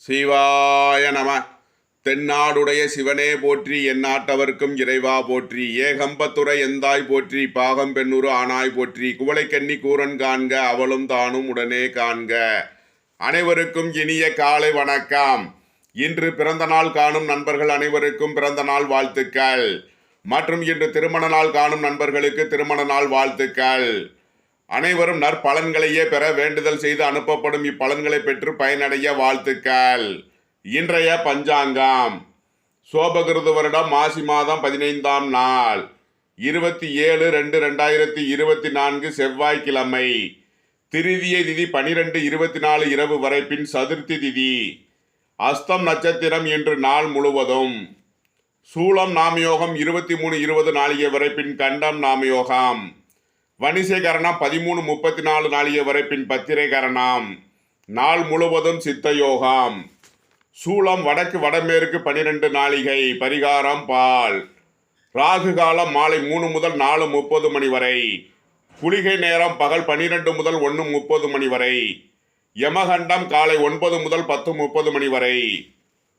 சிவாய நம. தென்னாடுடைய சிவனே போற்றி, எந்நாட்டவர்க்கும் இறைவா போற்றி, ஏகம்பத்துரை எந்தாய் போற்றி, பாகம் பெண்ணுரு ஆனாய் போற்றி, குவளைக்கண்ணி கூரன் காண்க அவளும் தானும் உடனே காண்க. அனைவருக்கும் இனிய காலை வணக்கம். இன்று பிறந்த நாள் காணும் நண்பர்கள் அனைவருக்கும் பிறந்த நாள் வாழ்த்துக்கள். மற்றும் இன்று திருமண நாள் காணும் நண்பர்களுக்கு திருமண நாள் வாழ்த்துக்கள். அனைவரும் நற்பலன்களையே பெற வேண்டுதல் செய்து அனுப்பப்படும் இப்பலன்களை பெற்று பயனடைய வாழ்த்துக்கள். இன்றைய பஞ்சாங்கம் சோபகிருது வருடம் மாசி மாதம் 15ஆம் நாள் 27/2/2024 செவ்வாய்க்கிழமை. திருதியை திதி 12:24 இரவு வரை, பின் சதுர்த்தி திதி. அஸ்தம் நட்சத்திரம் இன்று நாள் முழுவதும். சூலம் நாமயோகம் 23:20 நாளிகை வரை, பின் கண்டம் நாமயோகம். வணிசை கரணம் 13:34 நாளிகை வரை, பின் பத்திரை கரணம். நாள் முழுவதும் சித்த யோகம். சூலம் வடக்கு வடமேற்கு 12 நாளிகை. பரிகாரம் பால். ராகு காலம் மாலை 3 முதல் 4:30 மணி வரை. குளிகை நேரம் பகல் 12 முதல் 1:30 மணி வரை. யமகண்டம் காலை 9 முதல் 10:30 மணி வரை.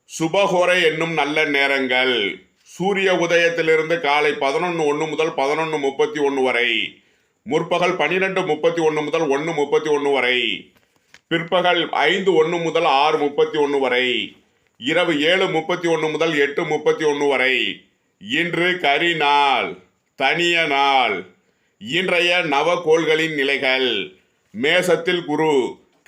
சுபகோரை என்னும் நல்ல நேரங்கள் சூரிய உதயத்திலிருந்து காலை 11:01 முதல் 11:31 வரை. முற்பகல் 12:31 முதல் 1:31 வரை. பிற்பகல் 5:01 முதல் 6:31 வரை. இரவு 7:31 முதல் 8:31 வரை. இன்று கரி நாள், தனிய நாள். இன்றைய நவகோள்களின் நிலைகள்: மேசத்தில் குரு,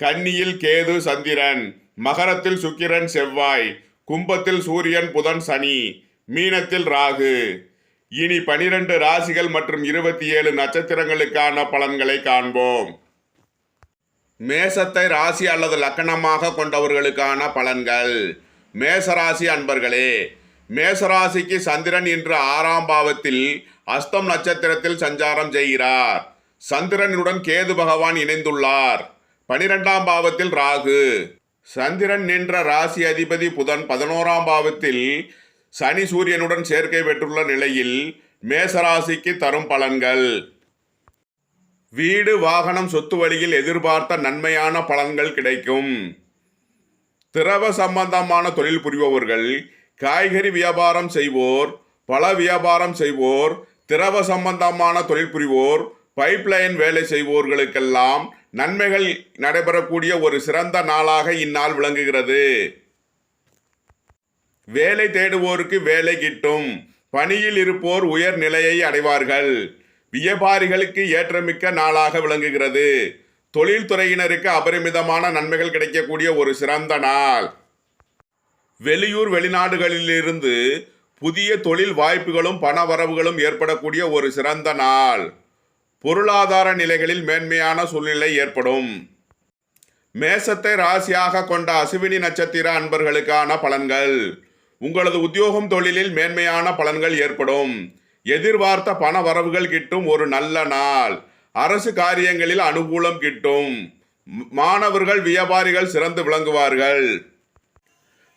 கன்னியில் கேது சந்திரன், மகரத்தில் சுக்கிரன் செவ்வாய், கும்பத்தில் சூரியன் புதன் சனி, மீனத்தில் ராகு. இனி 12 ராசிகள் மற்றும் 27 நட்சத்திரங்களுக்கான பலன்களை காண்போம். மேசத்தை ராசி அல்லது லக்கணமாக கொண்டவர்களுக்கான பலன்கள். மேசராசி அன்பர்களே, மேசராசிக்கு சந்திரன் இன்று 6ஆம் பாவத்தில் அஸ்தம் நட்சத்திரத்தில் சஞ்சாரம் செய்கிறார். சந்திரனுடன் கேது பகவான் இணைந்துள்ளார். 12ஆம் பாவத்தில் ராகு. சந்திரன் நின்ற ராசி அதிபதி புதன் 11ஆம் பாவத்தில் சனி சூரியனுடன் சேர்க்கை பெற்றுள்ள நிலையில் மேசராசிக்கு தரும் பலன்கள்: வீடு வாகனம் சொத்து வழியில் எதிர்பார்த்த நன்மையான பலன்கள் கிடைக்கும். திரவ சம்பந்தமான தொழில் புரிபவர்கள், காய்கறி வியாபாரம் செய்வோர், பல வியாபாரம் செய்வோர், திரவ சம்பந்தமான தொழில் புரிவோர், பைப்லைன் வேலை செய்வோர்களுக்கெல்லாம் நன்மைகள் நடைபெறக்கூடிய ஒரு சிறந்த நாளாக இந்நாள் விளங்குகிறது. வேலை தேடுவோருக்கு வேலை கிட்டும். பணியில் இருப்போர் உயர் நிலையை அடைவார்கள். வியாபாரிகளுக்கு ஏற்றமிக்க நாளாக விளங்குகிறது. தொழில்துறையினருக்கு அபரிமிதமான நன்மைகள் கிடைக்கக்கூடிய ஒரு சிறந்த நாள். வெளியூர் வெளிநாடுகளிலிருந்து புதிய தொழில் வாய்ப்புகளும் பண வரவுகளும் ஏற்படக்கூடிய ஒரு சிறந்த நாள். பொருளாதார நிலைகளில் மேன்மையான சூழ்நிலை ஏற்படும். மேசத்தை ராசியாக கொண்ட அசுவினி நட்சத்திர அன்பர்களுக்கான பலன்கள். உங்களது உத்தியோகம் தொழிலில் மேன்மையான பலன்கள் ஏற்படும். எதிர்பார்த்த பண வரவுகள் கிட்டும் ஒரு நல்ல நாள். அரசு காரியங்களில் அனுகூலம் கிட்டும். மாணவர்கள் வியாபாரிகள் சிறந்து விளங்குவார்கள்.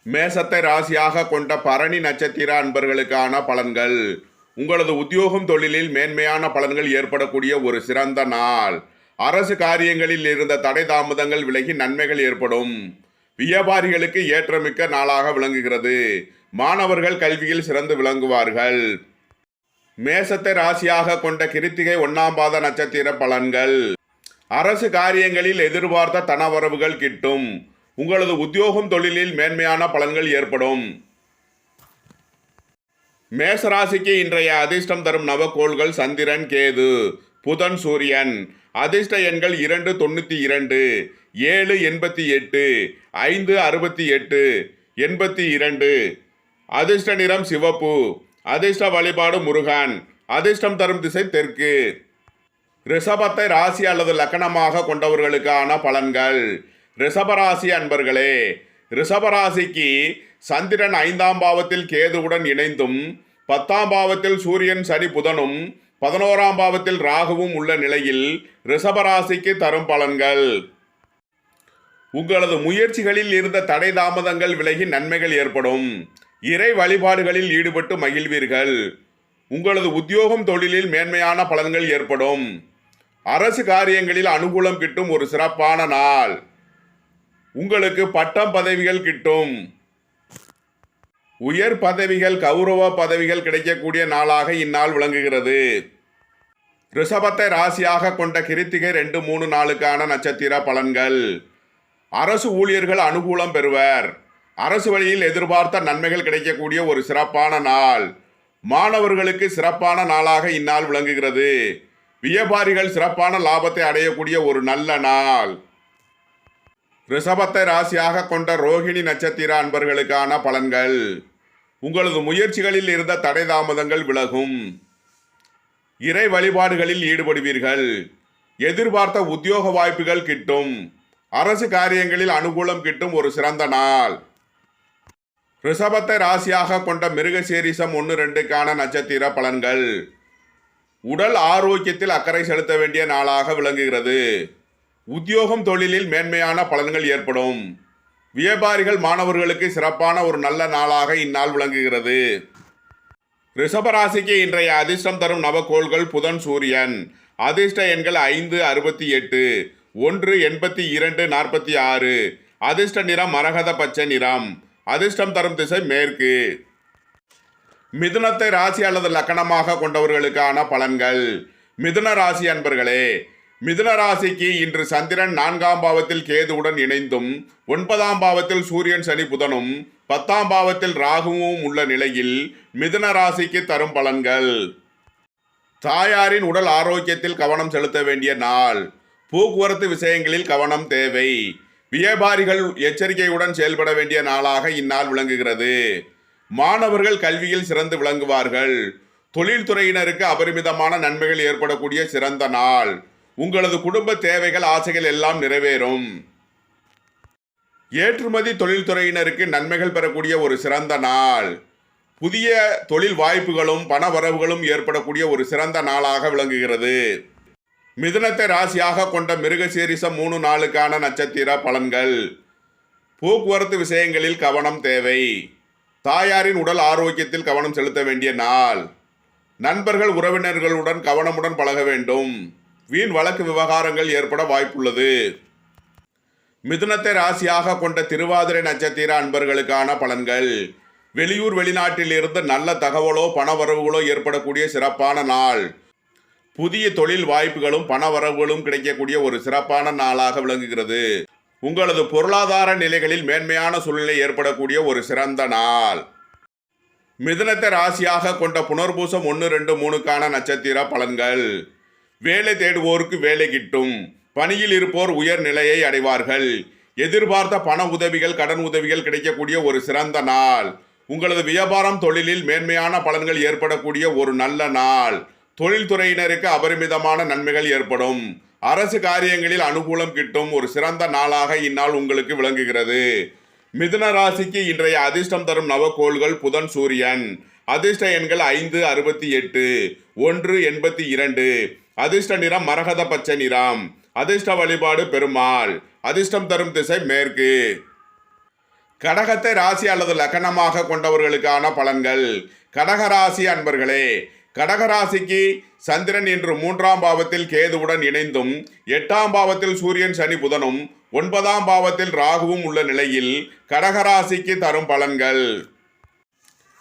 மேசத்தை ராசியாக கொண்ட பரணி நட்சத்திர அன்பர்களுக்கான பலன்கள். உங்களது உத்தியோகம் தொழிலில் மேன்மையான பலன்கள் ஏற்படக்கூடிய ஒரு சிறந்த நாள். அரசு காரியங்களில் இருந்த தடை தாமதங்கள் விலகி நன்மைகள் ஏற்படும். வியாபாரிகளுக்கு ஏற்றமிக்க நாளாக விளங்குகிறது. மாணவர்கள் கல்வியில் சிறந்து விளங்குவார்கள். மேசத்தை ராசியாக கொண்ட கிருத்திகை 1ஆம் பாத நட்சத்திர பலன்கள். அரசு காரியங்களில் எதிர்பார்த்த தனவரவுகள் கிட்டும். உங்களது உத்தியோகம் தொழிலில் மேன்மையான பலன்கள் ஏற்படும். மேசராசிக்கு இன்றைய அதிர்ஷ்டம் தரும் நவகோள்கள் சந்திரன், கேது, புதன், சூரியன். அதிர்ஷ்ட எண்கள் 292, 788, 568, 82. அதிர்ஷ்ட நிறம் சிவப்பு. அதிர்ஷ்ட வழிபாடு முருகன். அதிர்ஷ்டம் தரும் திசை தெற்கு. ரிஷபத்தை ராசி அல்லது லக்கணமாக கொண்டவர்களுக்கான பலன்கள். ரிஷபராசி அன்பர்களே, ரிஷபராசிக்கு சந்திரன் 5ஆம் பாவத்தில் கேதுவுடன் இணைந்தும், 10ஆம் பாவத்தில் சூரியன் சனி புதனும், 11ஆம் பாவத்தில் ராகுவும் உள்ள நிலையில் ரிஷபராசிக்கு தரும் பலன்கள்: உங்களது முயற்சிகளில் இருந்த தடை தாமதங்கள் விலகி நன்மைகள் ஏற்படும். இறை வழிபாடுகளில் ஈடுபட்டு மகிழ்வீர்கள். உங்களது உத்தியோகம் தொழிலில் மேன்மையான பலன்கள் ஏற்படும். அரசு காரியங்களில் அனுகூலம் கிட்டும் ஒரு சிறப்பான நாள். உங்களுக்கு பட்டம் பதவிகள் கிட்டும். உயர் பதவிகள் கௌரவ பதவிகள் கிடைக்கக்கூடிய நாளாக இந்நாள் விளங்குகிறது. ரிஷபத்தை ராசியாக கொண்ட கிருத்திகை 2, 3 நாளுக்கான நட்சத்திர பலன்கள். அரசு ஊழியர்கள் அனுகூலம் பெறுவர். அரசு வழியில் எதிர்பார்த்த நன்மைகள் கிடைக்கக்கூடிய ஒரு சிறப்பான நாள். மாணவர்களுக்கு சிறப்பான நாளாக இந்நாள் விளங்குகிறது. வியாபாரிகள் சிறப்பான லாபத்தை அடையக்கூடிய ஒரு நல்ல நாள். ரிஷபத்தை ராசியாக கொண்ட ரோகிணி நட்சத்திர அன்பர்களுக்கான பலன்கள். உங்களது முயற்சிகளில் இருந்த தடை தாமதங்கள் விலகும். இறை வழிபாடுகளில் ஈடுபடுவீர்கள். எதிர்பார்த்த உத்தியோக வாய்ப்புகள் கிட்டும். அரசு காரியங்களில் அனுகூலம் கிட்டும் ஒரு சிறந்த நாள். ரிஷபத்தை ராசியாக கொண்ட மிருகசீரிஷம் 1, 2க்கான நட்சத்திர பலன்கள். உடல் ஆரோக்கியத்தில் அக்கறை செலுத்த வேண்டிய நாளாக விளங்குகிறது. உத்தியோகம் தொழிலில் மேன்மையான பலன்கள் ஏற்படும். வியாபாரிகள் மாணவர்களுக்கு சிறப்பான ஒரு நல்ல நாளாக இந்நாள் விளங்குகிறது. ரிஷபராசிக்கு இன்றைய அதிர்ஷ்டம் தரும் நவகோள்கள் புதன், சூரியன். அதிர்ஷ்ட எண்கள் 5, 68, 1, 82, 46. அதிர்ஷ்ட நிறம் மரகத பச்சை நிறம். அதிர்ஷ்டம் தரும் திசை மேற்கு. மிதுனத்தை ராசி அல்லது லக்கணமாக கொண்டவர்களுக்கான பலன்கள். மிதுன ராசி அன்பர்களே, மிதுன ராசிக்கு இன்று சந்திரன் 4ஆம் பாவத்தில் கேதுவுடன் இணைந்தும் 9ஆம் பாவத்தில் சூரியன், சனி, புதனும் 10ஆம் பாவத்தில் ராகுவும் உள்ள நிலையில் மிதுன ராசிக்கு தரும் பலன்கள். தாயாரின் உடல் ஆரோக்கியத்தில் கவனம் செலுத்த வேண்டிய நாள். போக்குவரத்து விஷயங்களில் கவனம் தேவை. வியாபாரிகள் எச்சரிக்கையுடன் செயல்பட வேண்டிய நாளாக இந்நாள் விளங்குகிறது. மாணவர்கள் கல்வியில் சிறந்து விளங்குவார்கள். தொழில்துறையினருக்கு அபரிமிதமான நன்மைகள் ஏற்படக்கூடிய சிறந்த நாள். உங்களது குடும்ப தேவைகள், ஆசைகள் எல்லாம் நிறைவேறும். ஏற்றுமதி தொழில்துறையினருக்கு நன்மைகள் பெறக்கூடிய ஒரு சிறந்த நாள். புதிய தொழில் வாய்ப்புகளும் பண வரவுகளும் ஏற்படக்கூடிய ஒரு சிறந்த நாளாக விளங்குகிறது. மிதுனத்தை ராசியாக கொண்ட மிருகசீரிஷம் 3 நாளுக்கான நட்சத்திர பலன்கள். போக்குவரத்து விஷயங்களில் கவனம் தேவை. தாயாரின் உடல் ஆரோக்கியத்தில் கவனம் செலுத்த வேண்டிய நாள். நண்பர்கள் உறவினர்களுடன் கவனமுடன் பழக வேண்டும். வீண் வழக்கு விவகாரங்கள் ஏற்பட வாய்ப்புள்ளது. மிதுனத்தை ராசியாக கொண்ட திருவாதிரை நட்சத்திர அன்பர்களுக்கான பலன்கள். வெளியூர் வெளிநாட்டில் இருந்து நல்ல தகவலோ பணவரவுகளோ ஏற்படக்கூடிய சிறப்பான நாள். புதிய தொழில் வாய்ப்புகளும் பணவரவுகளும் கிடைக்கக்கூடிய ஒரு சிறப்பான நாளாக விளங்குகிறது. உங்களது பொருளாதார நிலைகளில் மேன்மையான சூழ்நிலை ஏற்படக்கூடிய ஒரு சிறந்த நாள். மிதுனத்தை ராசியாக கொண்ட புனர்பூசம் 1, 2, 3க்கான நட்சத்திர பலன்கள். வேலை தேடுவோருக்கு வேலை கிட்டும். பணியில் இருப்போர் உயர் நிலையை அடைவார்கள். எதிர்பார்த்த பண உதவிகள், கடன் உதவிகள் கிடைக்கக்கூடிய ஒரு சிறந்த நாள். உங்களது வியாபாரம் தொழிலில் மேன்மையான பலன்கள் ஏற்படக்கூடிய ஒரு நல்ல நாள். தொழில்துறையினருக்கு அபரிமிதமான நன்மைகள் ஏற்படும். அரசு காரியங்களில் அனுகூலம் கிட்டும் ஒரு சிறந்த நாளாக இந்நாள் உங்களுக்கு விளங்குகிறது. மிதுன ராசிக்கு இன்றைய அதிர்ஷ்டம் தரும் நவகோள்கள் புதன், சூரியன். அதிர்ஷ்ட எண்கள் 5, 68, 1, 82. அதிர்ஷ்ட நிறம் மரகத பச்சை நிறம். அதிர்ஷ்ட வழிபாடு பெருமாள். அதிர்ஷ்டம் தரும் திசை மேற்கு. கடகத்தை ராசி அல்லது லக்கணமாக கொண்டவர்களுக்கான பலன்கள். கடகராசி அன்பர்களே, கடகராசிக்கு சந்திரன் இன்று 3ஆம் பாவத்தில் கேதுவுடன் இணைந்தும் 8ஆம் பாவத்தில் சூரியன், சனி, புதனும் 9ஆம் பாவத்தில் ராகுவும் உள்ள நிலையில் கடகராசிக்கு தரும் பலன்கள்.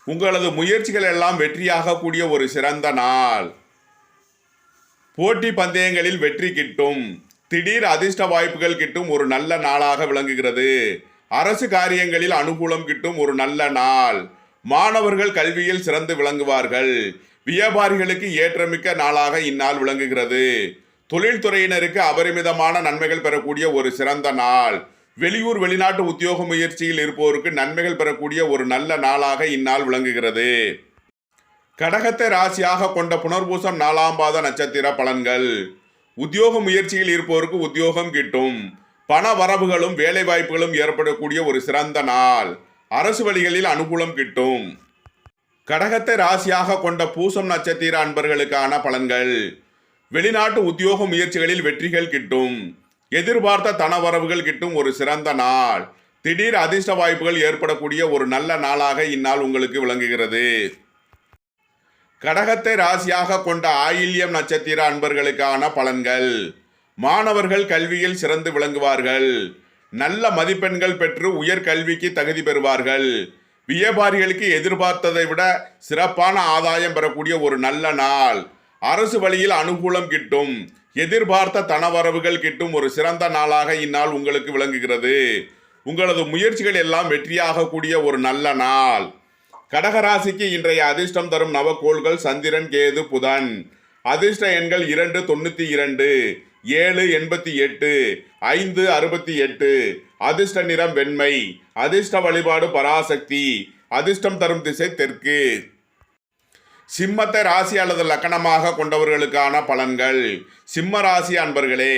உங்களது முயற்சிகள் எல்லாம் வெற்றியாக கூடிய ஒரு சிறந்த நாள். போட்டி பந்தயங்களில் வெற்றி கிட்டும். திடீர் அதிர்ஷ்ட வாய்ப்புகள் கிட்டும் ஒரு நல்ல நாளாக விளங்குகிறது. அரசு காரியங்களில் அனுகூலம் கிட்டும் ஒரு நல்ல நாள். மாணவர்கள் கல்வியில் சிறந்து விளங்குவார்கள். வியாபாரிகளுக்கு ஏற்றமிக்க நாளாக இந்நாள் விளங்குகிறது. தொழில்துறையினருக்கு அபரிமிதமான நன்மைகள் பெறக்கூடிய ஒரு சிறந்த நாள். வெளியூர் வெளிநாட்டு உத்தியோக முயற்சியில் இருப்போருக்கு நன்மைகள் பெறக்கூடிய ஒரு நல்ல நாளாக இந்நாள் விளங்குகிறது. கடகத்தை ராசியாக கொண்ட புனர்பூசம் 4ஆம் பாத நட்சத்திர பலன்கள். உத்தியோக முயற்சியில் இருப்போருக்கு உத்தியோகம் கிட்டும். பண வரவுகளும் வேலை வாய்ப்புகளும் ஏற்படக்கூடிய ஒரு சிறந்த நாள். அரசு வழிகளில் அனுகூலம் கிட்டும். கடகத்தை ராசியாக கொண்ட பூசம் நட்சத்திர அன்பர்களுக்கான பலன்கள். வெளிநாட்டு உத்தியோக முயற்சிகளில் வெற்றிகள் கிட்டும். எதிர்பார்த்த தனவரவுகள் கிட்டும் ஒரு சிறந்த நாள். திடீர் அதிர்ஷ்ட வாய்ப்புகள் ஏற்படக்கூடிய ஒரு நல்ல நாளாக இந்நாள் உங்களுக்கு விளங்குகிறது. கடகத்தை ராசியாக கொண்ட ஆயில்யம் நட்சத்திர அன்பர்களுக்கான பலன்கள். மாணவர்கள் கல்வியில் சிறந்து விளங்குவார்கள். நல்ல மதிப்பெண்கள் பெற்று உயர்கல்விக்கு தகுதி பெறுவார்கள். வியாபாரிகளுக்கு எதிர்பார்த்ததை விட சிறப்பான ஆதாயம் பெறக்கூடிய ஒரு நல்ல நாள். அரசு வழியில் அனுகூலம் கிட்டும். எதிர்பார்த்த தனவரவுகள் கிட்டும் ஒரு சிறந்த நாளாக இந்நாள் உங்களுக்கு விளங்குகிறது. உங்களது முயற்சிகள் எல்லாம் வெற்றியாகக்கூடிய ஒரு நல்ல நாள். கடகராசிக்கு இன்றைய அதிர்ஷ்டம் தரும் நவக்கோள்கள் சந்திரன், கேது, புதன். அதிர்ஷ்ட எண்கள் 2, 92, 7, 88, 5, 68. அதிர்ஷ்ட நிறம் வெண்மை. அதிர்ஷ்ட வழிபாடு பராசக்தி. அதிர்ஷ்டம் தரும் திசை தெற்கு. சிம்மத்தை ராசி அல்லது லக்கணமாக கொண்டவர்களுக்கான பலன்கள். சிம்ம ராசி அன்பர்களே,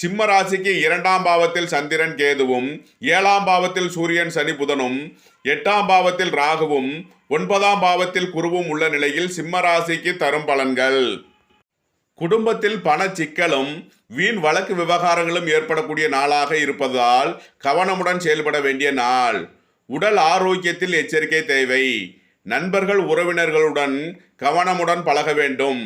சிம்ம ராசிக்கு 2ஆம் பாவத்தில் சந்திரன், கேதுவும், 7ஆம் பாவத்தில் சூரியன், சனி, புதனும், 8ஆம் பாவத்தில் ராகுவும், 9ஆம் பாவத்தில் குருவும் உள்ள நிலையில் சிம்ம ராசிக்கு தரும் பலன்கள். குடும்பத்தில் பண சிக்கலும் வீண் வழக்கு விவகாரங்களும் ஏற்படக்கூடிய நாளாக இருப்பதால் கவனமுடன் செயல்பட வேண்டிய நாள். உடல் ஆரோக்கியத்தில் எச்சரிக்கை தேவை. நண்பர்கள் உறவினர்களுடன் கவனமுடன் பழக வேண்டும்.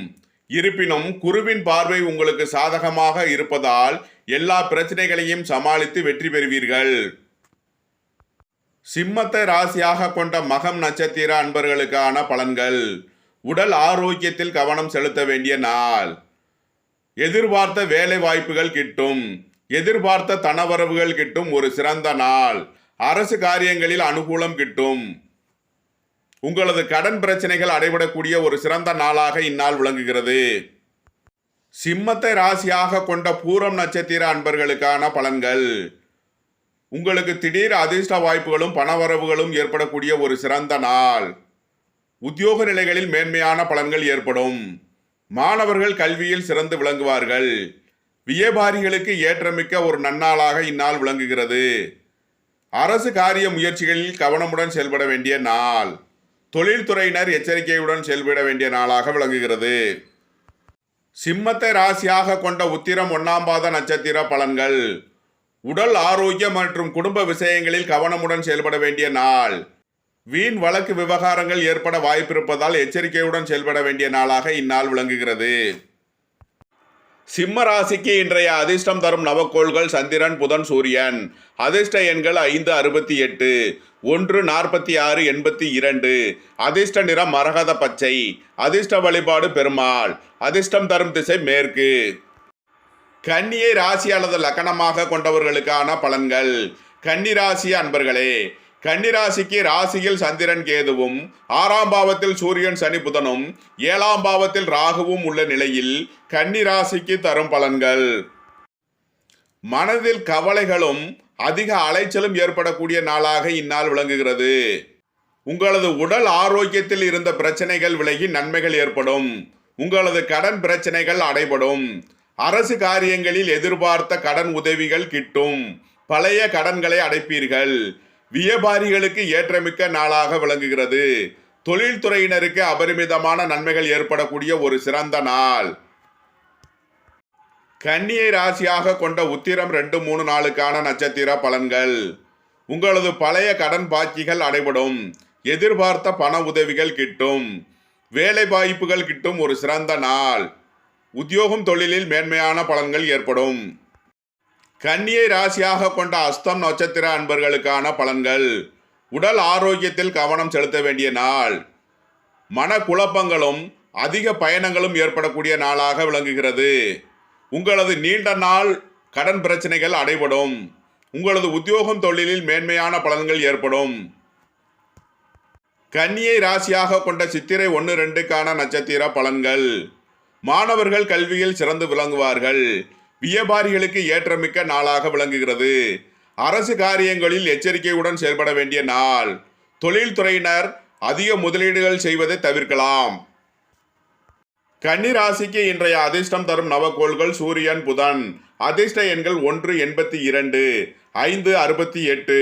இருப்பினும் குருவின் பார்வை உங்களுக்கு சாதகமாக இருப்பதால் எல்லா பிரச்சனைகளையும் சமாளித்து வெற்றி பெறுவீர்கள். சிம்மத்தை ராசியாக கொண்ட மகம் நட்சத்திர அன்பர்களுக்கான பலன்கள். உடல் ஆரோக்கியத்தில் கவனம் செலுத்த வேண்டிய நாள். எதிர்பார்த்த வேலை வாய்ப்புகள் கிட்டும். எதிர்பார்த்த தனவரவுகள் கிட்டும் ஒரு சிறந்த நாள். அரசு காரியங்களில் அனுகூலம் கிட்டும். உங்களது கடன் பிரச்சனைகள் அடைபடக்கூடிய ஒரு சிறந்த நாளாக இந்நாள் விளங்குகிறது. சிம்மத்தை ராசியாக கொண்ட பூரம் நட்சத்திர அன்பர்களுக்கான பலன்கள். உங்களுக்கு திடீர் அதிர்ஷ்ட வாய்ப்புகளும் பணவரவுகளும் ஏற்படக்கூடிய ஒரு சிறந்த நாள். உத்தியோக நிலைகளில் மேன்மையான பலன்கள் ஏற்படும். மாணவர்கள் கல்வியில் சிறந்து விளங்குவார்கள். வியாபாரிகளுக்கு ஏற்றமிக்க ஒரு நன்னாளாக இந்நாள் விளங்குகிறது. அரசு காரிய முயற்சிகளில் கவனமுடன் செயல்பட வேண்டிய நாள். தொழில்துறையினர் எச்சரிக்கையுடன் செயல்பட வேண்டிய நாளாக விளங்குகிறது. சிம்மத்தை ராசியாக கொண்ட உத்திரம் 1ஆம் பாத நட்சத்திர பலன்கள். உடல் ஆரோக்கியம் மற்றும் குடும்ப விஷயங்களில் கவனமுடன் செயல்பட வேண்டிய நாள். வீண் வழக்கு விவகாரங்கள் ஏற்பட வாய்ப்பிருப்பதால் எச்சரிக்கையுடன் செயல்பட வேண்டிய நாளாக இந்நாள் விளங்குகிறது. சிம்ம ராசிக்கு இன்றைய அதிர்ஷ்டம் தரும் நவக்கோள்கள் சந்திரன், புதன், சூரியன். அதிர்ஷ்ட எண்கள் 5, 68, 1, 46, 82. அதிர்ஷ்ட நிறம் மரகத பச்சை. அதிர்ஷ்ட வழிபாடு பெருமாள். அதிர்ஷ்டம் தரும் திசை மேற்கு. கன்னியை ராசி அல்லது லக்கணமாக கொண்டவர்களுக்கான பலன்கள். கன்னி ராசி அன்பர்களே, கன்னிராசிக்கு ராசியில் சந்திரன், கேதுவும், 6ஆம் பாவத்தில் சூரியன், சனி, புதனும், 7ஆம் பாவத்தில் ராகுவும் உள்ள நிலையில் கன்னிராசிக்கு தரும் பலன்கள். மனதில் கவலைகளும் அதிக அலைச்சலும் ஏற்படக்கூடிய நாளாக இந்நாள் விளங்குகிறது. உங்களது உடல் ஆரோக்கியத்தில் இருந்த பிரச்சனைகள் விலகி நன்மைகள் ஏற்படும். உங்களது கடன் பிரச்சனைகள் அடைபடும். அரசு காரியங்களில் எதிர்பார்த்த கடன் உதவிகள் கிட்டும். பழைய கடன்களை அடைப்பீர்கள். வியாபாரிகளுக்கு ஏற்றமிக்க நாளாக விளங்குகிறது. தொழில்துறையினருக்கு அபரிமிதமான நன்மைகள் ஏற்படக்கூடிய ஒரு சிறந்த நாள். கன்னியை ராசியாக கொண்ட உத்திரம் 2, 3 நாளுக்கான நட்சத்திர பலன்கள். உங்களது பழைய கடன் பாக்கிகள் அடைபடும். எதிர்பார்த்த பண உதவிகள் கிட்டும். வேலை வாய்ப்புகள் கிட்டும் ஒரு சிறந்த நாள். உத்தியோகம் தொழிலில் மேன்மையான பலன்கள் ஏற்படும். கன்னியை ராசியாக கொண்ட அஸ்தம் நட்சத்திர அன்பர்களுக்கான பலன்கள். உடல் ஆரோக்கியத்தில் கவனம் செலுத்த வேண்டிய நாள். மன குழப்பங்களும் அதிக பயணங்களும் ஏற்படக்கூடிய நாளாக விளங்குகிறது. உங்களது நீண்ட நாள் கடன் பிரச்சனைகள் அடைபடும். உங்களது உத்தியோகம் தொழிலில் மேன்மையான பலன்கள் ஏற்படும். கன்னியை ராசியாக கொண்ட சித்திரை 1, 2க்கான நட்சத்திர பலன்கள். மாணவர்கள் கல்வியில் சிறந்து விளங்குவார்கள். வியாபாரிகளுக்கு ஏற்றமிக்க நாளாக விளங்குகிறது. அரசு காரியங்களில் எச்சரிக்கையுடன் செயல்பட வேண்டிய நாள். தொழில்துறையினர் அதிக முதலீடுகள் செய்வதை தவிர்க்கலாம். கன்னி ராசிக்கு இன்றைய அதிர்ஷ்டம் தரும் நவக்கோள்கள் சூரியன், புதன். அதிர்ஷ்ட எண்கள் 1, 82, 5, 68.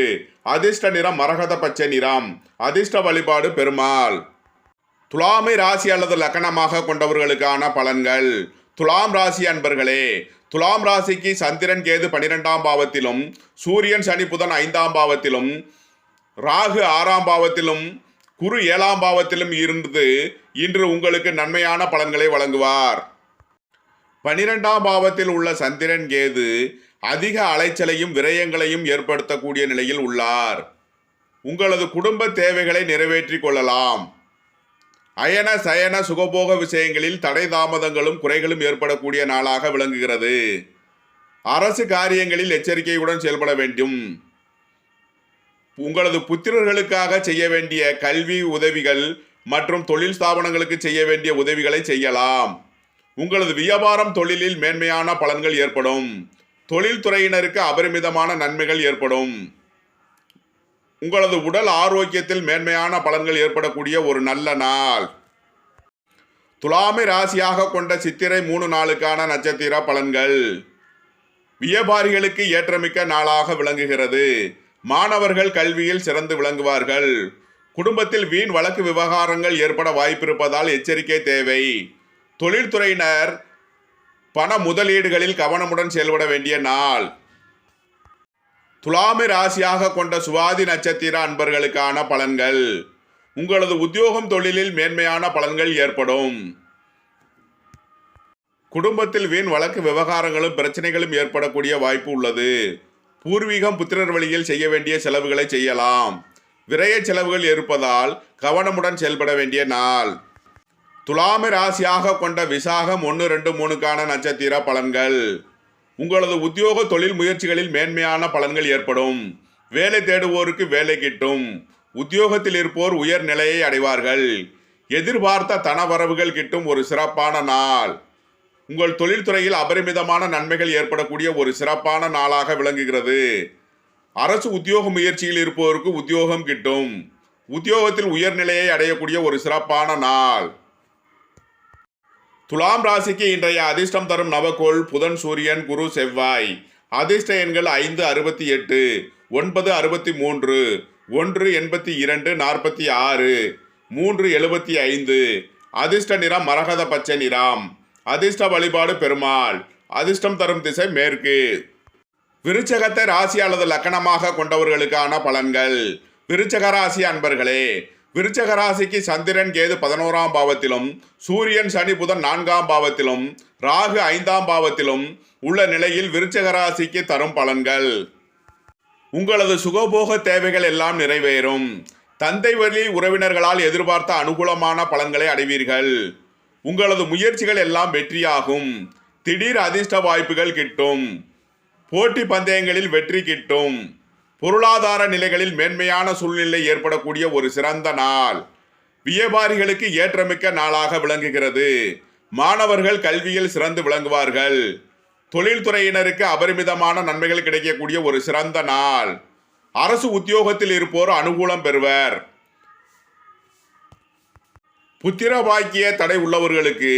அதிர்ஷ்ட நிறம் மரகத பச்சை நிறம். அதிர்ஷ்ட வழிபாடு பெருமாள். துலாமை ராசி அல்லது லக்கணமாக கொண்டவர்களுக்கான பலன்கள். துலாம் ராசி அன்பர்களே, துலாம் ராசிக்கு சந்திரன், கேது 12ஆம் பாவத்திலும், சூரியன், சனி, புதன் 5ஆம் பாவத்திலும், ராகு 6ஆம் பாவத்திலும், குரு 7ஆம் பாவத்திலும் இருந்து இன்று உங்களுக்கு நன்மையான பலன்களை வழங்குவார். 12ஆம் பாவத்தில் உள்ள சந்திரன், கேது அதிக அலைச்சலையும் விரயங்களையும் ஏற்படுத்தக்கூடிய நிலையில் உள்ளார். உங்களது குடும்ப தேவைகளை நிறைவேற்றிக் கொள்ளலாம். அயன சயன சுகபோக விஷயங்களில் தடை தாமதங்களும் குறைகளும் ஏற்படக்கூடிய நாளாக விளங்குகிறது. அரசு காரியங்களில் எச்சரிக்கையுடன் செயல்பட வேண்டும். உங்களது புத்திரர்களுக்காக செய்ய வேண்டிய கல்வி உதவிகள் மற்றும் தொழில் ஸ்தாபனங்களுக்கு செய்ய வேண்டிய உதவிகளை செய்யலாம். உங்களது வியாபாரம் தொழிலில் மேன்மையான பலன்கள் ஏற்படும். தொழில்துறையினருக்கு அபரிமிதமான நன்மைகள் ஏற்படும். உங்களது உடல் ஆரோக்கியத்தில் மேன்மையான பலன்கள் ஏற்படக்கூடிய ஒரு நல்ல நாள். துலாமை ராசியாக கொண்ட சித்திரை 3 நாளுக்கான நட்சத்திர பலன்கள். வியாபாரிகளுக்கு ஏற்றமிக்க நாளாக விளங்குகிறது. மாணவர்கள் கல்வியில் சிறந்து விளங்குவார்கள். குடும்பத்தில் வீண் வழக்கு விவகாரங்கள் ஏற்பட வாய்ப்பிருப்பதால் எச்சரிக்கை தேவை. தொழில்துறையினர் பண முதலீடுகளில் கவனமுடன் செயல்பட வேண்டிய நாள். துலாமை ராசியாக கொண்ட சுவாதி நட்சத்திர அன்பர்களுக்கான பலன்கள். உங்களது உத்தியோகம் தொழிலில் மேன்மையான பலன்கள் ஏற்படும். குடும்பத்தில் வீண் வழக்கு விவகாரங்களும் பிரச்சனைகளும் ஏற்படக்கூடிய வாய்ப்பு உள்ளது. பூர்வீகம் புத்திரர் வழியில் செய்ய வேண்டிய செலவுகளை செய்யலாம். விரய செலவுகள் இருப்பதால் கவனமுடன் செயல்பட வேண்டிய நாள். துலாமை ராசியாக கொண்ட விசாகம் 1, 2, 3க்கான நட்சத்திர பலன்கள். உங்களது உத்தியோக தொழில் முயற்சிகளில் மேன்மையான பலன்கள் ஏற்படும். வேலை தேடுவோருக்கு வேலை கிட்டும். உத்தியோகத்தில் இருப்போர் உயர் நிலையை அடைவார்கள். எதிர்பார்த்த தனவரவுகள் கிட்டும் ஒரு சிறப்பான நாள். உங்கள் தொழில்துறையில் அபரிமிதமான நன்மைகள் ஏற்படக்கூடிய ஒரு சிறப்பான நாளாக விளங்குகிறது. அரசு உத்தியோக முயற்சியில் இருப்போருக்கு உத்தியோகம் கிட்டும். உத்தியோகத்தில் உயர்நிலையை அடையக்கூடிய ஒரு சிறப்பான நாள். துலாம் ராசிக்கு இன்றைய அதிர்ஷ்டம் தரும் நவகோள் புதன், சூரியன், குரு, செவ்வாய். அதிர்ஷ்ட எண்கள் 5, 68, 9, 63, 1, 82, 46, 3, 75. அதிர்ஷ்ட நிறம் மரகத பச்சை நிறம். அதிர்ஷ்ட வழிபாடு பெருமாள். அதிர்ஷ்டம் தரும் திசை மேற்கு. விருச்சகத்தை ராசி அல்லது லக்கணமாக கொண்டவர்களுக்கான பலன்கள். விருச்சக ராசி அன்பர்களே, விருச்சக ராசிக்கு சந்திரன் கேது 11ஆம் பாவத்திலும், சூரியன் சனி புதன் 4ஆம் பாவத்திலும், ராகு 5ஆம் பாவத்திலும் உள்ள நிலையில் விருச்சக ராசிக்கு தரும் பலன்கள். உங்களது சுகபோக தேவைகள் எல்லாம் நிறைவேறும். தந்தை வழி உறவினர்களால் எதிர்பார்த்த அனுகூலமான பலன்களை அடைவீர்கள். உங்களது முயற்சிகள் எல்லாம் வெற்றியாகும். திடீர் அதிர்ஷ்ட வாய்ப்புகள் கிட்டும். போட்டி பந்தயங்களில் வெற்றி கிட்டும். பொருளாதார நிலைகளில் மேன்மையான சூழ்நிலை ஏற்படக்கூடிய ஒரு சிறந்த நாள். வியாபாரிகளுக்கு ஏற்றமிக்க நாளாக விளங்குகிறது. மாணவர்கள் கல்வியில் சிறந்து விளங்குவார்கள். தொழில்துறையினருக்கு அபரிமிதமான நன்மைகள் கிடைக்கக்கூடிய ஒரு சிறந்த நாள். அரசு உத்தியோகத்தில் இருப்போர் அனுகூலம் பெறுவர். புத்திர பாக்கிய தடை உள்ளவர்களுக்கு,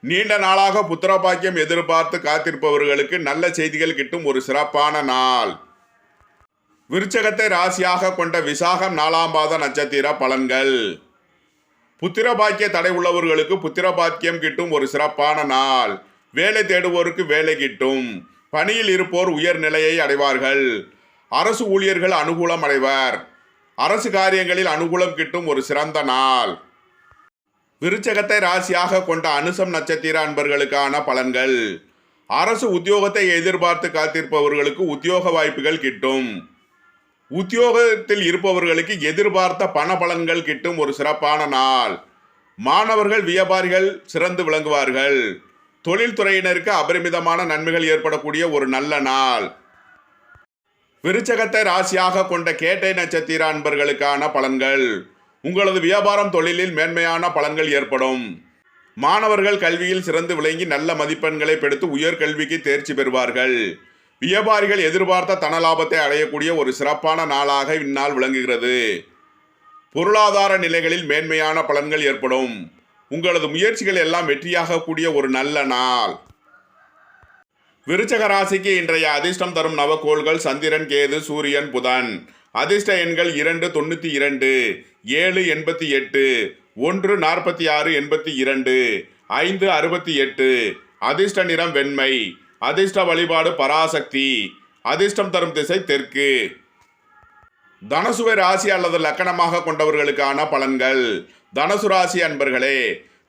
நீண்ட நாளாக புத்திர பாக்கியம் எதிர்பார்த்து காத்திருப்பவர்களுக்கு நல்ல செய்திகள் கிட்டும் ஒரு சிறப்பான நாள். விருச்சகத்தை ராசியாக கொண்ட விசாகம் 4ஆம் பாத நட்சத்திர பலன்கள். புத்திர பாக்கிய தடை உள்ளவர்களுக்கு புத்திர பாக்கியம் கிட்டும் ஒரு சிறப்பான நாள். வேலை தேடுவோருக்கு வேலை கிட்டும். பணியில் இருப்போர் உயர் நிலையை அடைவார்கள். அரசு ஊழியர்கள் அனுகூலம் அடைவர். அரசு காரியங்களில் அனுகூலம் கிட்டும் ஒரு சிறந்த நாள். விருச்சகத்தை ராசியாக கொண்ட அனுசம் நட்சத்திர அன்பர்களுக்கான பலன்கள். அரசு உத்தியோகத்தை எதிர்பார்த்து காத்திருப்பவர்களுக்கு உத்தியோக வாய்ப்புகள் கிட்டும். உத்தியோகத்தில் இருப்பவர்களுக்கு எதிர்பார்த்த பண பலன்கள் கிட்டும் ஒரு சிறப்பான நாள். மாணவர்கள் வியாபாரிகள் சிறந்து விளங்குவார்கள். தொழில்துறையினருக்கு அபரிமிதமான நன்மைகள் ஏற்படக்கூடிய ஒரு நல்ல நாள். விருச்சகத்தை ராசியாக கொண்ட கேட்டை நட்சத்திர அன்பர்களுக்கான பலன்கள். உங்களது வியாபாரம் தொழிலில் மேன்மையான பலன்கள் ஏற்படும். மாணவர்கள் கல்வியில் சிறந்து விளங்கி நல்ல மதிப்பெண்களை பெற்று உயர்கல்விக்கு தேர்ச்சி பெறுவார்கள். வியாபாரிகள் எதிர்பார்த்த தன லாபத்தை அடையக்கூடிய ஒரு சிறப்பான நாளாக இந்நாள் விளங்குகிறது. பொருளாதார நிலைகளில் மேன்மையான பலன்கள் ஏற்படும். உங்களது முயற்சிகள் எல்லாம் வெற்றியாக கூடிய ஒரு நல்ல நாள். விருச்சக ராசிக்கு இன்றைய அதிர்ஷ்டம் தரும் நவகோள்கள் சந்திரன், கேது, சூரியன், புதன். அதிர்ஷ்ட எண்கள் 2, 92, 7, 88, 1, 46, 82, 5, 68. அதிர்ஷ்ட நிறம் வெண்மை. அதிர்ஷ்ட வழிபாடு பராசக்தி. அதிர்ஷ்டம் தரும் திசை தெற்கு. தனுசுவை ராசி அல்லது லக்கணமாக கொண்டவர்களுக்கான பலன்கள். தனுசு ராசி அன்பர்களே,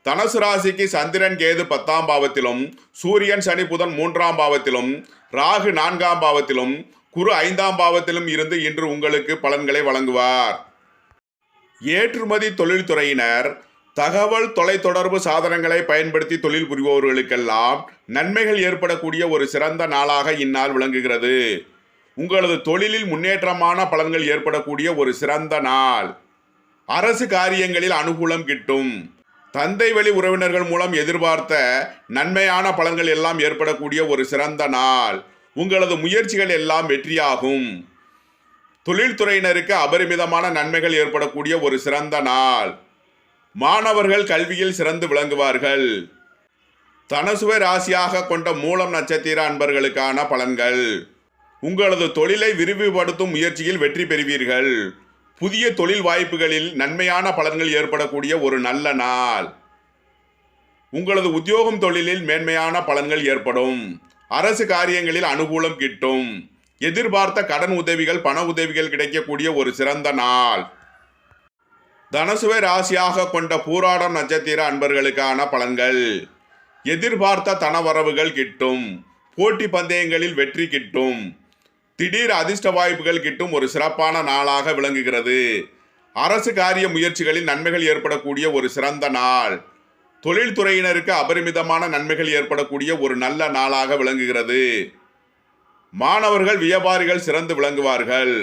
தனுசு ராசிக்கு சந்திரன் கேது 10ஆம் பாவத்திலும், சூரியன் சனி புதன் 3ஆம் பாவத்திலும், ராகு 4ஆம் பாவத்திலும், குரு 5ஆம் பாவத்திலும் இருந்து இன்று உங்களுக்கு பலன்களை வழங்குவார். ஏற்றுமதி தொழில்துறையினர், தகவல் தொலைத்தொடர்பு சாதனங்களை பயன்படுத்தி தொழில் புரிபவர்களுக்கெல்லாம் நன்மைகள் ஏற்படக்கூடிய ஒரு சிறந்த நாளாக இந்நாள் விளங்குகிறது. உங்களது தொழிலில் முன்னேற்றமான பலன்கள் ஏற்படக்கூடிய ஒரு சிறந்த நாள். அரசு காரியங்களில் அனுகூலம் கிட்டும். தந்தை வழி உறவினர்கள் மூலம் எதிர்பார்த்த நன்மையான பலன்கள் எல்லாம் ஏற்படக்கூடிய ஒரு சிறந்த நாள். உங்களது முயற்சிகள் எல்லாம் வெற்றியாகும். தொழில்துறையினருக்கு அபரிமிதமான நன்மைகள் ஏற்படக்கூடிய ஒரு சிறந்த நாள். மாணவர்கள் கல்வியில் சிறந்து விளங்குவார்கள். தனுசுவை ராசியாக கொண்ட மூலம் நட்சத்திர அன்பர்களுக்கான பலன்கள். உங்களது தொழிலை விரிவுபடுத்தும் முயற்சியில் வெற்றி பெறுவீர்கள். புதிய தொழில் வாய்ப்புகளில் நன்மையான பலன்கள் ஏற்படக்கூடிய ஒரு நல்ல நாள். உங்களது உத்தியோகம் தொழிலில் மேன்மையான பலன்கள் ஏற்படும். அரசு காரியங்களில் அனுகூலம் கிட்டும். எதிர்பார்த்த கடன் உதவிகள் பண உதவிகள் கிடைக்கக்கூடிய ஒரு சிறந்த நாள். தனுசுவை ராசியாக கொண்ட பூராடம் நட்சத்திர அன்பர்களுக்கான பலன்கள். எதிர்பார்த்த தனவரவுகள் கிட்டும். போட்டி பந்தயங்களில் வெற்றி கிட்டும். திடீர் அதிர்ஷ்ட வாய்ப்புகள் கிட்டும் ஒரு சிறப்பான நாளாக விளங்குகிறது. அரசு காரிய முயற்சிகளில் நன்மைகள் ஏற்படக்கூடிய ஒரு சிறந்த நாள். தொழில்துறையினருக்கு அபரிமிதமான நன்மைகள் ஏற்படக்கூடிய ஒரு நல்ல நாளாக விளங்குகிறது. மாணவர்கள் வியாபாரிகள் சிறந்து விளங்குவார்கள்.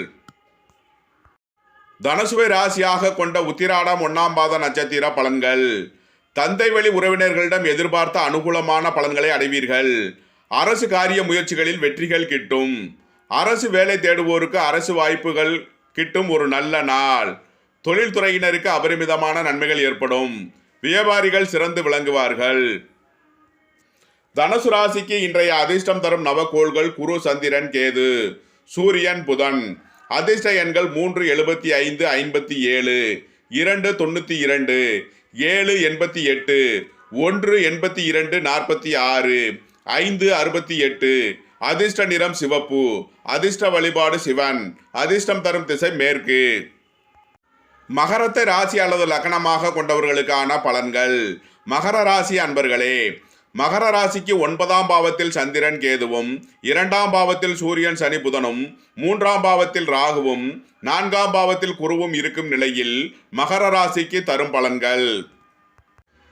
தனுசுவை ராசியாக கொண்ட உத்திராடம் 1ஆம் பாத நட்சத்திர பலன்கள். தந்தை வழி உறவினர்களிடம் எதிர்பார்த்த அனுகூலமான பலன்களை அடைவீர்கள். அரசு காரிய முயற்சிகளில் வெற்றிகள் கிட்டும். அரசு வேலை தேடுவோருக்கு அரசு வாய்ப்புகள் கிட்டும் ஒரு நல்ல நாள். தொழில்துறையினருக்கு அபரிமிதமான நன்மைகள் ஏற்படும். வியாபாரிகள் சிறந்து விளங்குவார்கள். தனுசு ராசிக்கு இன்றைய அதிர்ஷ்டம் தரும் நவகோள்கள் குரு சந்திரன் கேது சூரியன் புதன். அதிர்ஷ்ட எண்கள் 3 75 57 2 92 7 88 1 82 46 5 68. அதிர்ஷ்ட நிறம் சிவப்பு. அதிர்ஷ்ட வழிபாடு சிவன். அதிர்ஷ்டம் தரும் திசை மேற்கு. மகரத்தை ராசி அல்லது லக்னமாக கொண்டவர்களுக்கான பலன்கள். மகர ராசி அன்பர்களே, மகர ராசிக்கு 9ஆம் பாவத்தில் சந்திரன் கேதுவும், 2ஆம் பாவத்தில் சூரியன் சனி புதனும், 3ஆம் பாவத்தில் ராகுவும், 4ஆம் பாவத்தில் குருவும் இருக்கும் நிலையில் மகர ராசிக்கு தரும் பலன்கள்.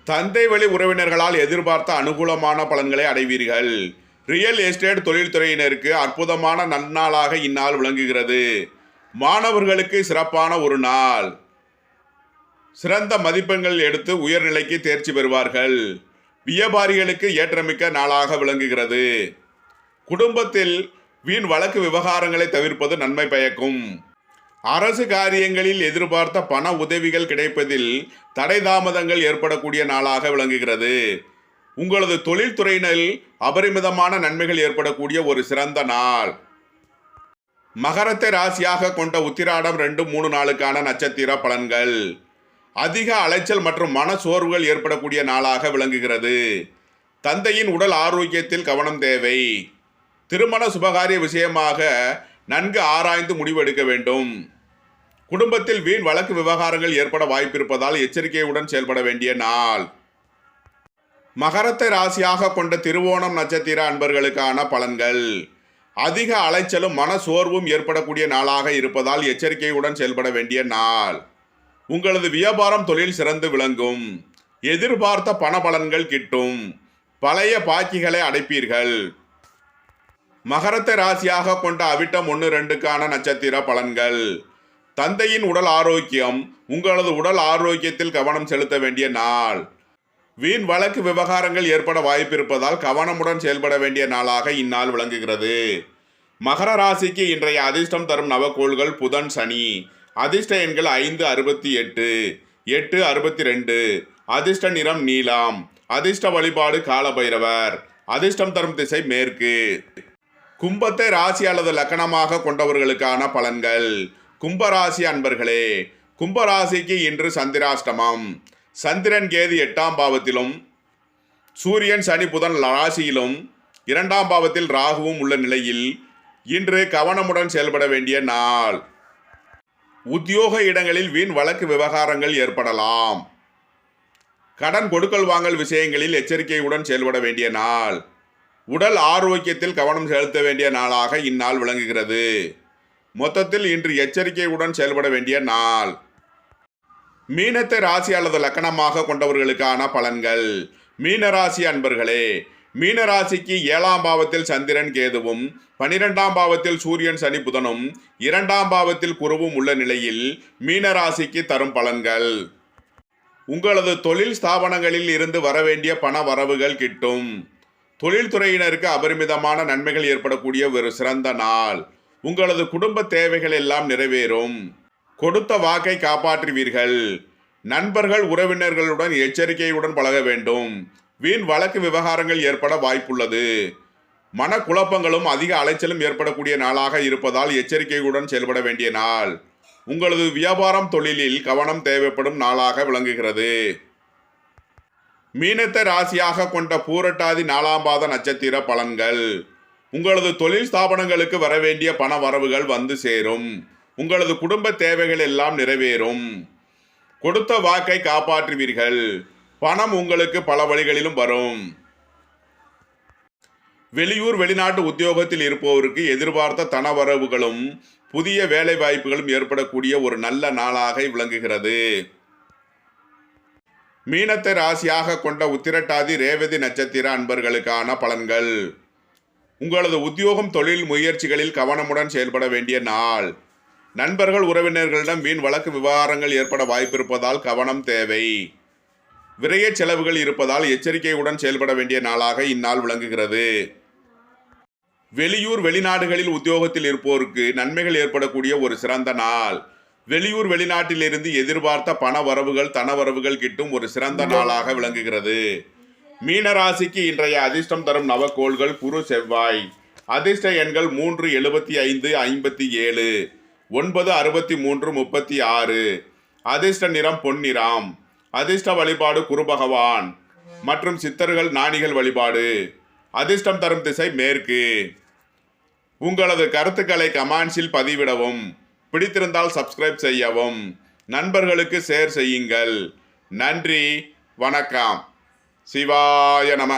தந்தை வழி உறவினர்களால் எதிர்பார்த்த அனுகூலமான பலன்களை அடைவீர்கள். ரியல் எஸ்டேட் தொழில்துறையினருக்கு அற்புதமான நன்னாளாக இந்நாள் விளங்குகிறது. மாணவர்களுக்கு சிறப்பான ஒரு நாள். சிறந்த மதிப்பெண்கள் எடுத்து உயர்நிலைக்கு தேர்ச்சி பெறுவார்கள். வியாபாரிகளுக்கு ஏற்றமிக்க நாளாக விளங்குகிறது. குடும்பத்தில் வீண் வழக்கு விவகாரங்களை தவிர்ப்பது நன்மை பயக்கும். அரசு காரியங்களில் எதிர்பார்த்த பண உதவிகள் கிடைப்பதில் தடை தாமதங்கள் ஏற்படக்கூடிய நாளாக விளங்குகிறது. உங்களது தொழில்துறையினில் அபரிமிதமான நன்மைகள் ஏற்படக்கூடிய ஒரு சிறந்த நாள். மகரத்தை ராசியாக கொண்ட உத்திராடம் 2, 3 நாளுக்கான நட்சத்திர பலன்கள். அதிக அலைச்சல் மற்றும் மன சோர்வுகள் ஏற்படக்கூடிய நாளாக விளங்குகிறது. தந்தையின் உடல் ஆரோக்கியத்தில் கவனம் தேவை. திருமண சுபகாரிய விஷயமாக நன்கு ஆராய்ந்து முடிவெடுக்க வேண்டும். குடும்பத்தில் வீண் வழக்கு விவகாரங்கள் ஏற்பட வாய்ப்பிருப்பதால் எச்சரிக்கையுடன் செயல்பட வேண்டிய நாள். மகரத்தை ராசியாக கொண்ட திருவோணம் நட்சத்திர அன்பர்களுக்கான பலன்கள். அதிக அலைச்சலும் மன சோர்வும் ஏற்படக்கூடிய நாளாக இருப்பதால் எச்சரிக்கையுடன் செயல்பட வேண்டிய நாள். உங்களது வியாபாரம் தொழில் சிறந்து விளங்கும். எதிர்பார்த்த பண பலன்கள் கிட்டும். பழைய பாக்கிகளை அடைப்பீர்கள். மகரத்தை ராசியாக கொண்ட அவிட்டம் 1, 2க்கான நட்சத்திர பலன்கள். தந்தையின் உடல் ஆரோக்கியம். உங்களது உடல் ஆரோக்கியத்தில் கவனம் செலுத்த வேண்டிய நாள். வீண் வழக்கு விவகாரங்கள் ஏற்பட வாய்ப்பிருப்பதால் கவனமுடன் செயல்பட வேண்டிய நாளாக இந்நாள் விளங்குகிறது. மகர ராசிக்கு இன்றைய அதிர்ஷ்டம் தரும் நவகோள்கள் புதன் சனி. அதிர்ஷ்ட எண்கள் 5 68 8 62. அதிர்ஷ்ட நிறம் நீலம். அதிர்ஷ்ட வழிபாடு காலபைரவர். அதிர்ஷ்டம் தரும் திசை மேற்கு. கும்பத்தை ராசி அல்லது லக்னமாக கொண்டவர்களுக்கான பலன்கள். கும்பராசி அன்பர்களே, கும்பராசிக்கு இன்று சந்திராஷ்டமம். சந்திரன் கேது 8ஆம் பாவத்திலும், சூரியன் சனி புதன் ராசியிலும், 2ஆம் பாவத்தில் ராகுவும் உள்ள நிலையில் இன்று கவனமுடன் செயல்பட வேண்டிய நாள். உத்தியோக இடங்களில் வீண் வழக்கு விவகாரங்கள் ஏற்படலாம். கடன் கொடுக்கல் வாங்கல் விஷயங்களில் எச்சரிக்கையுடன் செயல்பட வேண்டிய நாள். உடல் ஆரோக்கியத்தில் கவனம் செலுத்த வேண்டிய நாளாக இந்நாள் விளங்குகிறது. மொத்தத்தில் இன்று எச்சரிக்கையுடன் செயல்பட வேண்டிய நாள். மீனத்தை ராசி அல்லது லக்கணமாக கொண்டவர்களுக்கான பலன்கள். மீனராசி அன்பர்களே, மீனராசிக்கு 7ஆம் பாவத்தில் சந்திரன் கேதுவும், 12ஆம் பாவத்தில் சூரியன் சனி புதனும், 2ஆம் பாவத்தில் குருவும் உள்ள நிலையில் மீனராசிக்கு தரும் பலன்கள். உங்களது தொழில் ஸ்தாபனங்களில் இருந்து வரவேண்டிய பண வரவுகள் கிட்டும். தொழில்துறையினருக்கு அபரிமிதமான நன்மைகள் ஏற்படக்கூடிய ஒரு சிறந்த நாள். உங்களது குடும்ப தேவைகள் எல்லாம் நிறைவேறும். கொடுத்த வாக்கை காப்பாற்றுவீர்கள். நண்பர்கள் உறவினர்களுடன் எச்சரிக்கையுடன் பழக வேண்டும். வீண் வழக்கு விவகாரங்கள் ஏற்பட வாய்ப்புள்ளது. மனக்குழப்பங்களும் அதிக அலைச்சலும் ஏற்படக்கூடிய நாளாக இருப்பதால் எச்சரிக்கையுடன் செயல்பட வேண்டிய நாள். உங்களது வியாபாரம் தொழிலில் கவனம் தேவைப்படும் நாளாக விளங்குகிறது. மீனத்தை ராசியாக கொண்ட பூரட்டாதி 4ஆம் பாத நட்சத்திர பலன்கள். உங்களது தொழில் ஸ்தாபனங்களுக்கு வரவேண்டிய பண வரவுகள் வந்து சேரும். உங்களது குடும்ப தேவைகள் எல்லாம் நிறைவேறும். கொடுத்த வாக்கை காப்பாற்றுவீர்கள். பணம் உங்களுக்கு பல வழிகளிலும் வரும். வெளியூர் வெளிநாட்டு உத்தியோகத்தில் இருப்பவருக்கு எதிர்பார்த்த தனவரவுகளும் புதிய வேலை வாய்ப்புகளும் ஏற்படக்கூடிய ஒரு நல்ல நாளாக விளங்குகிறது. மீனத்தை ராசியாக கொண்ட உத்திரட்டாதி ரேவதி நட்சத்திர அன்பர்களுக்கான பலன்கள். உங்களது உத்தியோகம் தொழில் முயற்சிகளில் கவனமுடன் செயல்பட வேண்டிய நாள். நண்பர்கள் உறவினர்களிடம் வீண் வழக்கு விவகாரங்கள் ஏற்பட வாய்ப்பிருப்பதால் கவனம் தேவை. விரைய செலவுகள் இருப்பதால் எச்சரிக்கையுடன் செயல்பட வேண்டிய நாளாக இந்நாள் விளங்குகிறது. வெளியூர் வெளிநாடுகளில் உத்தியோகத்தில் இருப்போருக்கு நன்மைகள் ஏற்படக்கூடிய ஒரு சிறந்த நாள். வெளியூர் வெளிநாட்டிலிருந்து எதிர்பார்த்த பண வரவுகள் தனவரவுகள் கிட்டும் ஒரு சிறந்த நாளாக விளங்குகிறது. மீனராசிக்கு இன்றைய அதிர்ஷ்டம் தரும் நவக்கோள்கள் குரு செவ்வாய். அதிர்ஷ்ட எண்கள் 3, 75, 57, 9, 63, 36. அதிர்ஷ்ட நிறம் பொன்னிறம். அதிர்ஷ்ட வழிபாடு குரு பகவான் மற்றும் சித்தர்கள் ஞானிகள் வழிபாடு. அதிர்ஷ்டம் தரும் திசை மேற்கு. உங்களது கருத்துக்களை கமெண்ட்ஸில் பதிவிடவும். பிடித்திருந்தால் சப்ஸ்கிரைப் செய்யவும். நண்பர்களுக்கு ஷேர் செய்யுங்கள். நன்றி, வணக்கம். சிவாய நம.